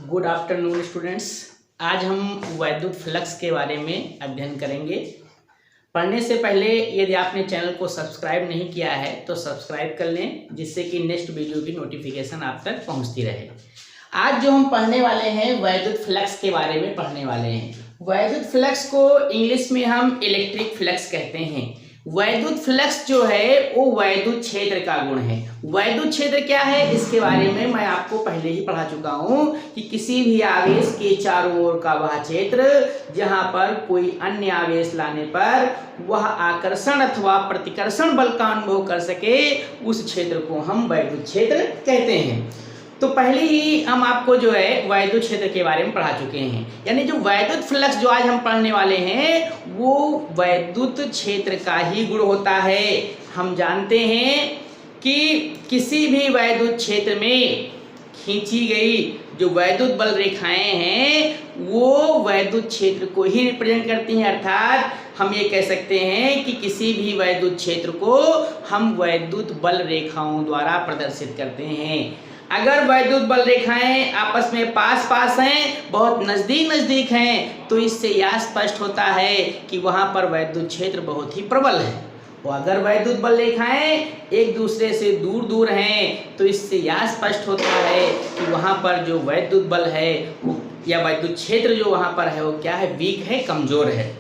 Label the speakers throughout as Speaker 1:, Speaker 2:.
Speaker 1: Good afternoon students. आज हम वैद्युत फ्लक्स के बारे में अध्ययन करेंगे। पढ़ने से पहले यदि आपने चैनल को सब्सक्राइब नहीं किया है तो सब्सक्राइब कर लें, जिससे कि नेक्स्ट वीडियो की नोटिफिकेशन आप तक पहुंचती रहे। आज जो हम पढ़ने वाले हैं वैद्युत फ्लक्स के बारे में पढ़ने वाले हैं। वैद्युत फ्लक्स को इंग्लिश में हम इलेक्ट्रिक फ्लक्स कहते हैं। वैद्युत फ्लक्स जो है वो वैद्युत क्षेत्र का गुण है। वैद्युत क्षेत्र क्या है, इसके बारे में मैं आपको पहले ही पढ़ा चुका हूं कि किसी भी आवेश के चारों ओर का वह क्षेत्र जहां पर कोई अन्य आवेश लाने पर वह आकर्षण अथवा प्रतिकर्षण बल का अनुभव कर सके, उस क्षेत्र को हम वैद्युत क्षेत्र कहते हैं। तो पहले ही हम आपको जो है वैद्युत क्षेत्र के बारे में पढ़ा चुके हैं। यानी जो वैद्युत फ्लक्स जो आज हम पढ़ने वाले हैं वो वैद्युत क्षेत्र का ही गुण होता है। हम जानते हैं कि किसी भी वैद्युत क्षेत्र में खींची गई जो वैद्युत बल रेखाएं हैं वो वैद्युत क्षेत्र को ही रिप्रेजेंट करती हैं। अर्थात हम ये कह सकते हैं कि किसी भी वैद्युत क्षेत्र को हम वैद्युत बल रेखाओं द्वारा प्रदर्शित करते हैं। अगर वैद्युत बल रेखाएं आपस में पास पास हैं, बहुत नज़दीक हैं, तो इससे यह स्पष्ट होता है कि वहाँ पर वैद्युत क्षेत्र बहुत ही प्रबल है। और अगर वैद्युत बल रेखाएं एक दूसरे से दूर दूर हैं तो इससे यह स्पष्ट होता है कि वहाँ पर जो वैद्युत बल है वो या वैद्युत क्षेत्र जो वहाँ पर है वो क्या है, वीक है, कमज़ोर है।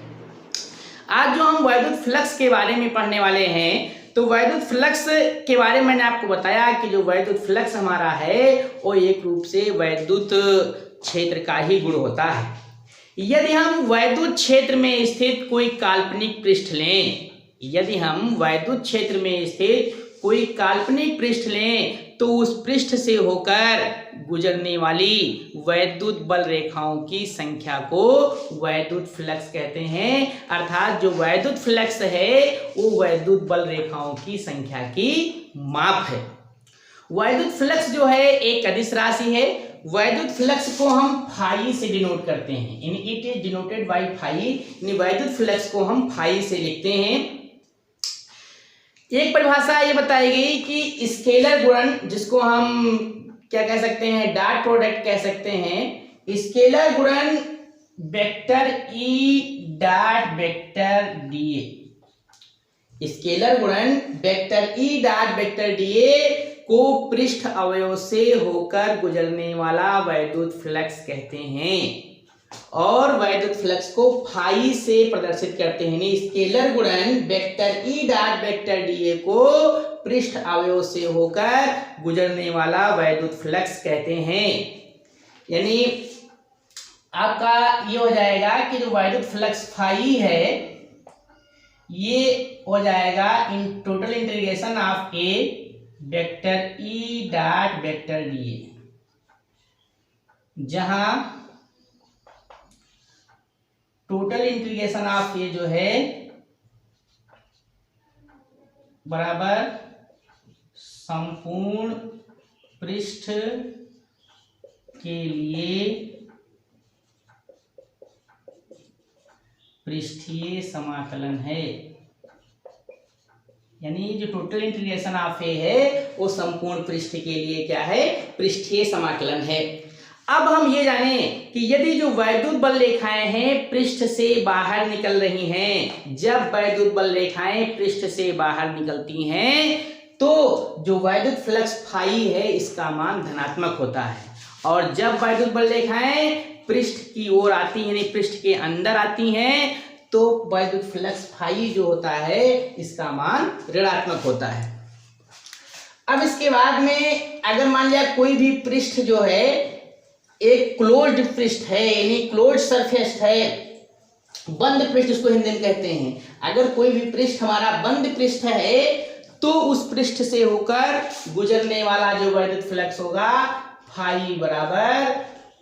Speaker 1: आज जो हम वैद्युत फ्लक्स के बारे में पढ़ने वाले हैं, तो वैद्युत फ्लक्स के बारे में मैंने आपको बताया कि जो वैद्युत फ्लक्स हमारा है वो एक रूप से वैद्युत क्षेत्र का ही गुण होता है। यदि हम वैद्युत क्षेत्र में स्थित कोई काल्पनिक पृष्ठ लें, यदि हम वैद्युत क्षेत्र में स्थित कोई काल्पनिक पृष्ठ लें तो उस पृष्ठ से होकर गुजरने वाली वैद्युत बल रेखाओं की संख्या को वैद्युत फ्लक्स कहते हैं। अर्थात जो वैद्युत फ्लक्स है वो वैद्युत बल रेखाओं की संख्या की माप है। वैद्युत फ्लक्स जो है एक अदिश राशि है। वैद्युत फ्लक्स को हम फाई से डिनोट करते हैं, यानी it is denoted by phi. यानी वैद्युत फ्लक्स को हम फाई से लिखते हैं। एक परिभाषा ये बताई गई कि स्केलर गुणन, जिसको हम क्या कह सकते हैं, डॉट प्रोडक्ट कह सकते हैं। स्केलर गुणन vector E dot vector DA, scalar गुणन vector E dot vector DA को पृष्ठ अवयव से होकर गुजरने वाला वैद्युत फ्लक्स कहते हैं। और वैद्युत फ्लक्स को फाई से प्रदर्शित करते हैं। स्केलर गुणन vector E dot vector DA को पृष्ठ अवयव से होकर गुजरने वाला वैद्युत फ्लक्स कहते हैं। यानी आपका ये हो जाएगा कि जो वैद्युत फ्लक्स फाई है ये हो जाएगा in total integration of A vector E dot vector DA, जहां टोटल इंटीग्रेशन ऑफ ये जो है बराबर संपूर्ण पृष्ठ के लिए पृष्ठीय समाकलन है। यानी जो टोटल इंटीग्रेशन ऑफ ए है वो संपूर्ण पृष्ठ के लिए क्या है, पृष्ठीय समाकलन है। अब हम ये जानें कि यदि जो वैद्युत बल रेखाएं हैं पृष्ठ से बाहर निकल रही हैं, जब वैद्युत बल रेखाएं पृष्ठ से बाहर निकलती हैं तो जो वैद्युत फ्लक्स फाई है इसका मान धनात्मक होता है। और जब वैद्युत बल रेखाएं पृष्ठ की ओर आती हैं, यानी पृष्ठ के अंदर आती हैं, तो वैद्युत फ्लक्स फाई जो होता है इसका मान ऋणात्मक होता है। अब इसके बाद में अगर मान लिया कोई भी पृष्ठ जो है एक क्लोज्ड पृष्ठ है, यानी क्लोज्ड सरफेस है, बंद पृष्ठ उसको हिंदी में कहते हैं। अगर कोई भी पृष्ठ हमारा बंद पृष्ठ है तो उस पृष्ठ से होकर गुजरने वाला जो वैद्युत फ्लक्स होगा फाई बराबर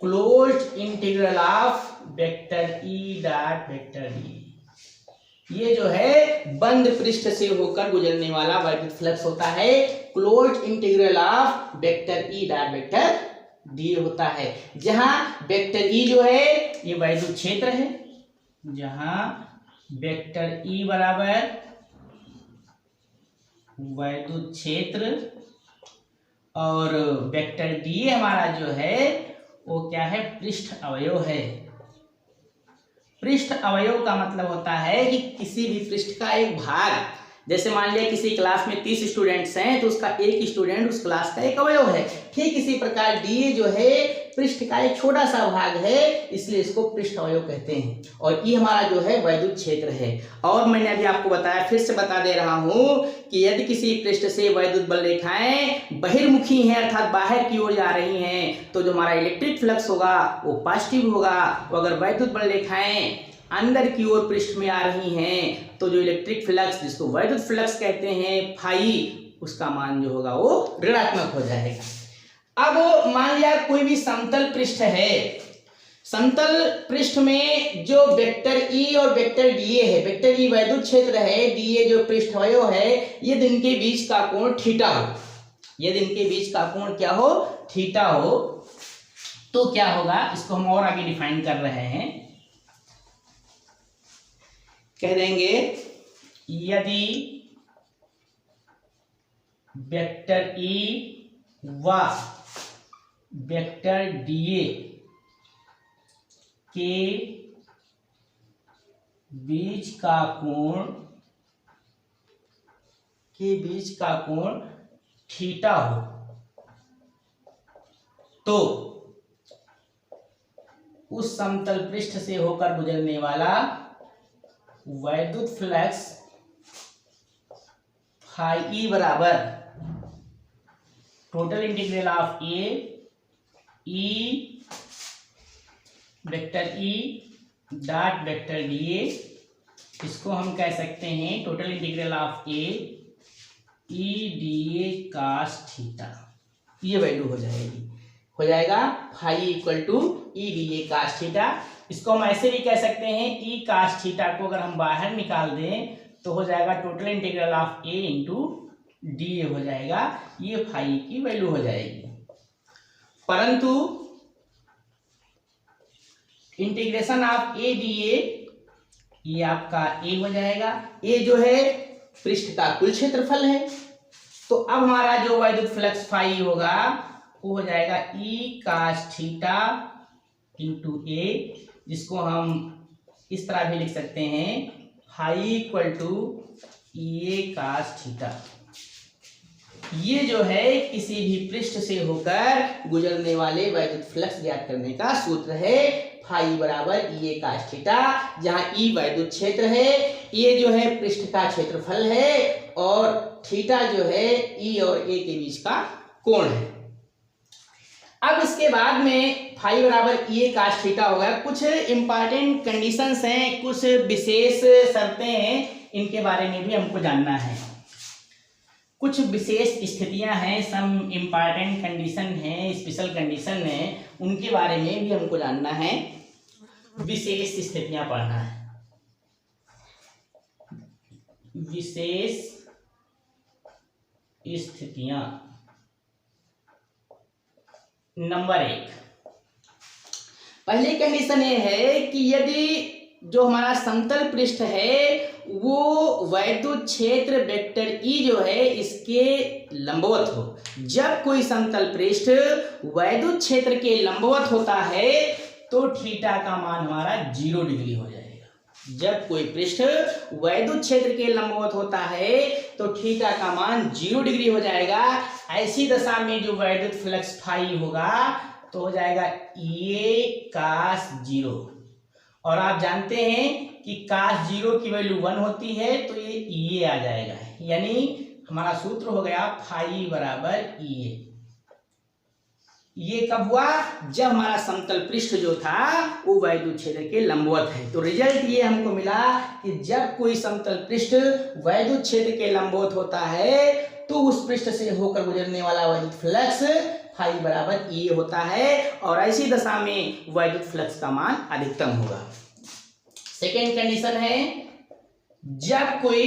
Speaker 1: closed integral of vector E dot vector D. ये जो है बंद पृष्ठ से होकर गुजरने वाला वैद्युत फ्लक्स होता है, closed integral of vector E dot vector D होता है। जहां वेक्टर ई जो है ये वैद्युत क्षेत्र है, जहां वेक्टर ई बराबर वैद्युत क्षेत्र और वेक्टर डी हमारा जो है वो क्या है, पृष्ठ अवयव है। पृष्ठ अवयव का मतलब होता है कि किसी भी पृष्ठ का एक भाग, जैसे मान लिया किसी क्लास में 30 स्टूडेंट्स हैं तो उसका एक स्टूडेंट उस क्लास का एक अवयव है। ठीक इसी प्रकार डीए जो है पृष्ठ का एक छोटा सा भाग है, इसलिए इसको पृष्ठ अवयव कहते हैं। और ई हमारा जो है वैद्युत क्षेत्र है। और मैंने अभी आपको बताया, फिर से बता दे रहा हूं कि यदि किसी पृष्ठ से वैद्युत बल रेखाएं बहिर्मुखी हैं अर्थात बाहर की ओर जा रही हैं तो जो हमारा इलेक्ट्रिक फ्लक्स होगा वो पॉजिटिव होगा। अगर वैद्युत बल रेखाएं अंदर की ओर पृष्ठ में आ रही हैं तो जो इलेक्ट्रिक फ्लक्स, जिसको वैद्युत फ्लक्स कहते हैं फाई, उसका मान जो होगा वो ऋणात्मक हो जाएगा। अब मान लिया कोई भी समतल पृष्ठ है, समतल पृष्ठ में जो वेक्टर ई और वेक्टर डीए है, वेक्टर ई वैद्युत क्षेत्र है, डीए जो पृष्ठ अवयव है, यदि इनके बीच का कोण थीटा हो, यदि इनके बीच का कोण क्या हो, थीटा हो, तो क्या होगा, इसको हम और आगे डिफाइन कर रहे हैं, कह देंगे यदि वेक्टर ई व वेक्टर डीए के बीच का कोण थीटा हो तो उस समतल पृष्ठ से होकर गुजरने वाला वैद्युत फ्लक्स फाई ई बराबर total integral of A E vector E dot vector d A, इसको हम कह सकते हैं total integral of A E d A cos theta. ये वैल्यू हो जाएगा phi equal to E d A cos theta. इसको हम ऐसे भी कह सकते हैं ई कास थीटा को अगर हम बाहर निकाल दें तो हो जाएगा total integral of A into D हो जाएगा, ये फाई की वैल्यू हो जाएगी। परंतु integration of A D A, ये आपका ए हो जाएगा। ए जो है पृष्ठ का कुल क्षेत्रफल है, तो अब हमारा जो वैद्युत फ्लक्स फाई होगा वो हो जाएगा ई कास थीटा इंटू ए, जिसको हम इस तरह भी लिख सकते हैं phi equal to A cos theta. ये जो है किसी भी पृष्ठ से होकर गुजरने वाले वैद्युत फ्लक्स ज्ञात करने का सूत्र है, फाई बराबर ए कास थीटा, जहां ई वैद्युत क्षेत्र है, ये जो है पृष्ठ का क्षेत्रफल है और थीटा जो है ई और ए के बीच का कोण है। अब इसके बाद में फाई बराबर ए कास थीटा होगा। कुछ इंपॉर्टेंट कंडीशंस हैं, कुछ विशेष शर्तें हैं, इनके बारे में भी हमको जानना है। कुछ विशेष स्थितियां हैं, सम इम्पॉर्टेंट कंडीशन हैं, स्पेशल कंडीशन हैं, उनके बारे में भी हमको जानना है, विशेष स्थितियां पढ़ना है। विशेष स्थितियां नंबर 1, पहली कंडीशन ये है कि यदि जो हमारा समतल पृष्ठ है वो वैद्युत क्षेत्र वेक्टर ई जो है इसके लंबवत हो। जब कोई समतल पृष्ठ वैद्युत क्षेत्र के लंबवत होता है तो थीटा का मान हमारा 0 डिग्री हो जाएगा। जब कोई पृष्ठ वैद्युत क्षेत्र के लंबवत होता है तो थीटा का मान 0 डिग्री हो जाएगा। ऐसी दशा में जो वैद्युत फ्लक्स फाई होगा तो हो जाएगा ए कास 0, और आप जानते हैं कि कास 0 की वैल्यू 1 होती है तो ये आ जाएगा, यानी हमारा सूत्र हो गया फाई बराबर ए। ये कब हुआ, जब हमारा समतल पृष्ठ जो था वो वैद्युत क्षेत्र के लंबवत है। तो रिजल्ट ये हमको मिला कि जब कोई समतल पृष्ठ वैद्युत क्षेत्र के लंबवत होता है तो उस पृष्ठ से होकर गुजरने वाला वैद्युत फ्लक्स फाई बराबर ए होता है, और ऐसी दशा में वैद्युत फ्लक्स का मान अधिकतम होगा। सेकेंड कंडीशन है जब कोई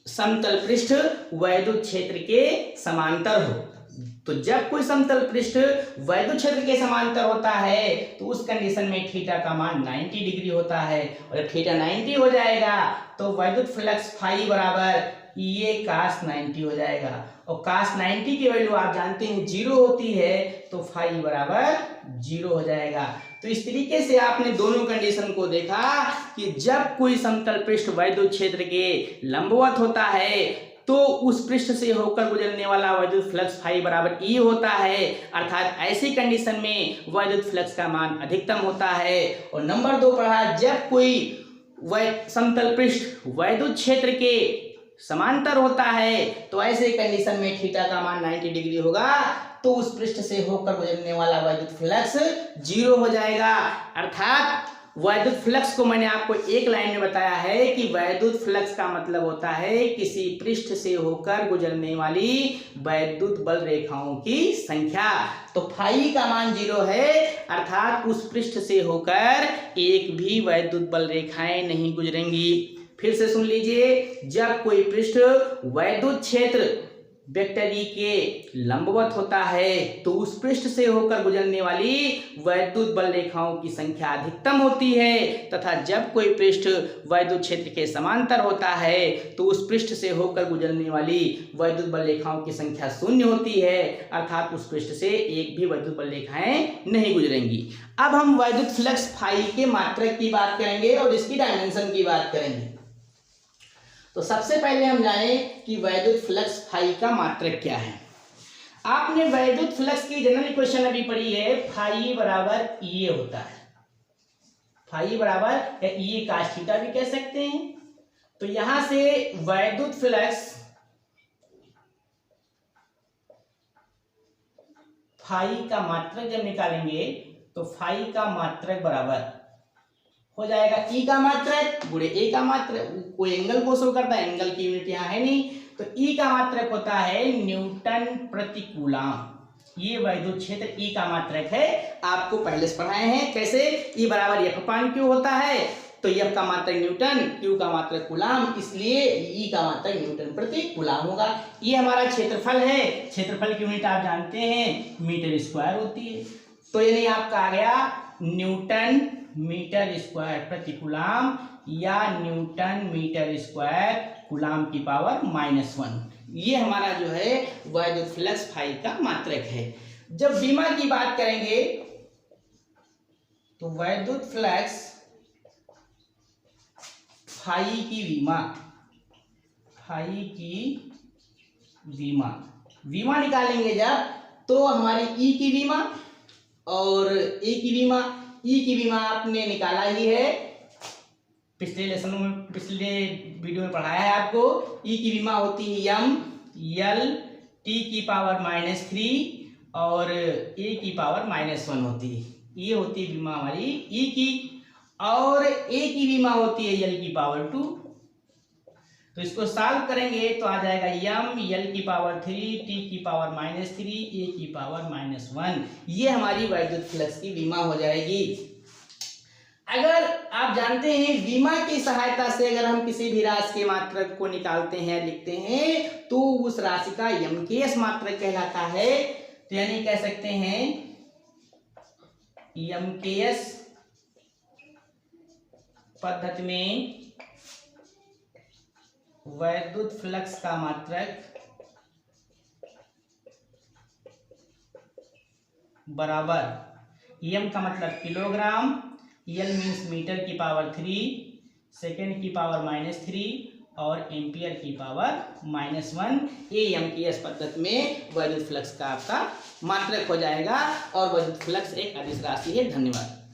Speaker 1: समतल पृष्ठ वैद्युत क्षेत्र के समांतर हो। तो जब कोई समतल पृष्ठ वैद्युत क्षेत्र के समांतर होता है तो उस कंडीशन में थीटा का मान 90 डिग्री होता है, और जब थीटा 90 हो जाएगा तो वैद्युत फ्लक्स फाई बराबर ये कास 90 हो जाएगा, और कास 90 की वैल्यू आप जानते हैं 0 होती है, तो फाई बराबर जीरो हो जाएगा। तो इस तरीके से आपने दोनों कंडीशन को देखा कि जब कोई समतल पृष्ठ वैद्युत क्षेत्र के लंबवत होता है तो उस पृष्ठ से होकर गुजरने वाला वैद्युत फ्लक्स फाई बराबर ई होता है, अर्थात ऐसी कंडीशन में वैद्युत फ्लक्स का मान अधिकतम होता है। और नंबर 2 पढ़ा, जब कोई समतल पृष्ठ वैद्युत क्षेत्र के समांतर होता है तो ऐसे कंडीशन में थीटा का मान 90 डिग्री होगा, तो उस पृष्ठ से होकर गुजरने वाला वैद्युत फ्लक्स जीरो हो जाएगा। अर्थात वैद्युत फ्लक्स को मैंने आपको एक लाइन में बताया है कि वैद्युत फ्लक्स का मतलब होता है किसी पृष्ठ से होकर गुजरने वाली वैद्युत बल रेखाओं की संख्या। तो फाई का मान जीरो है, अर्थात उस पृष्ठ से होकर एक भी वैद्युत बल रेखाएं नहीं गुजरेंगी। फिर से सुन लीजिए, जब कोई पृष्ठ वैद्युत क्षेत्र वेक्टर ई के लंबवत होता है तो उस पृष्ठ से होकर गुजरने वाली वैद्युत बल रेखाओं की संख्या अधिकतम होती है, तथा जब कोई पृष्ठ वैद्युत क्षेत्र के समांतर होता है तो उस पृष्ठ से होकर गुजरने वाली वैद्युत बल रेखाओं की संख्या शून्य होती है, अर्थात उस पृष्ठ से एक भी वैद्युत बल रेखाएं नहीं गुजरेंगी। अब हम वैद्युत फ्लक्स फाई के मात्रक की बात करेंगे और इसकी डायमेंशन की बात करेंगे। तो सबसे पहले हम जानें कि वैद्युत फ्लक्स फाई का मात्रक क्या है। आपने वैद्युत फ्लक्स की जनरल इक्वेशन अभी पढ़ी है, फाई बराबर ई होता है। फाई बराबर या ई cos थीटा भी कह सकते हैं। तो यहां से वैद्युत फ्लक्स फाई का मात्रक जब निकालेंगे तो फाई का मात्रक बराबर हो जाएगा ई का मात्रक गुणे ए का मात्रक। कोई एंगल को शो करता है, एंगल की यूनिट यहाँ है नहीं, तो ई का मात्रक होता है न्यूटन प्रति कूलम। ये वैद्युत क्षेत्र ई का मात्रक है, आपको पहले से पढ़ाए हैं कैसे। ई बराबर एफ अपान क्यू होता है, तो एफ का मात्रक न्यूटन, क्यू का मात्रक कूलम, इसलिए ई का मात्रक न्यूटन प्रति कूलम होगा। ये हमारा क्षेत्रफल है, क्षेत्रफल की यूनिट आप जानते हैं मीटर स्क्वायर होती है। तो यानी आपका आ गया न्यूटन मीटर स्क्वायर प्रति कूलम या न्यूटन मीटर स्क्वायर कूलम की पावर -1। ये हमारा जो है वैद्युत फ्लक्स फाई का मात्रक है। जब विमा की बात करेंगे तो वैद्युत फ्लक्स फाई की विमा निकालेंगे जब, तो हमारी ई की विमा और ए की विमा, ई की विमा आपने निकाला ही है, पिछले लेसन में पिछले वीडियो में पढ़ाया है आपको। ई की विमा होती है यम यल टी की पावर -3 और ए की पावर -1 होती है। ये होती है विमा हमारी ई की, और ए की विमा होती है यल की पावर 2। तो इसको सॉल्व करेंगे तो आ जाएगा यम यल की पावर 3 टी की पावर -3 ए की पावर -1। ये हमारी वैद्युत फ्लक्स की विमा हो जाएगी। अगर आप जानते हैं विमा की सहायता से अगर हम किसी भी राशि के मात्रक को निकालते हैं, लिखते हैं, तो उस राशि का यमकेश मात्रक कहलाता है। तो यानी कह सकते हैं यमकेश पद्धति में वैद्युत फ्लक्स का मात्रक बराबर, यम का मतलब किलोग्राम, यल मीन्स मीटर की पावर 3, सेकेंड की पावर -3 और एम्पियर की पावर -1। ये यमकेश पद्धति में वैद्युत फ्लक्स का आपका मात्रक हो जाएगा, और वैद्युत फ्लक्स एक अदिश राशि है। धन्यवाद।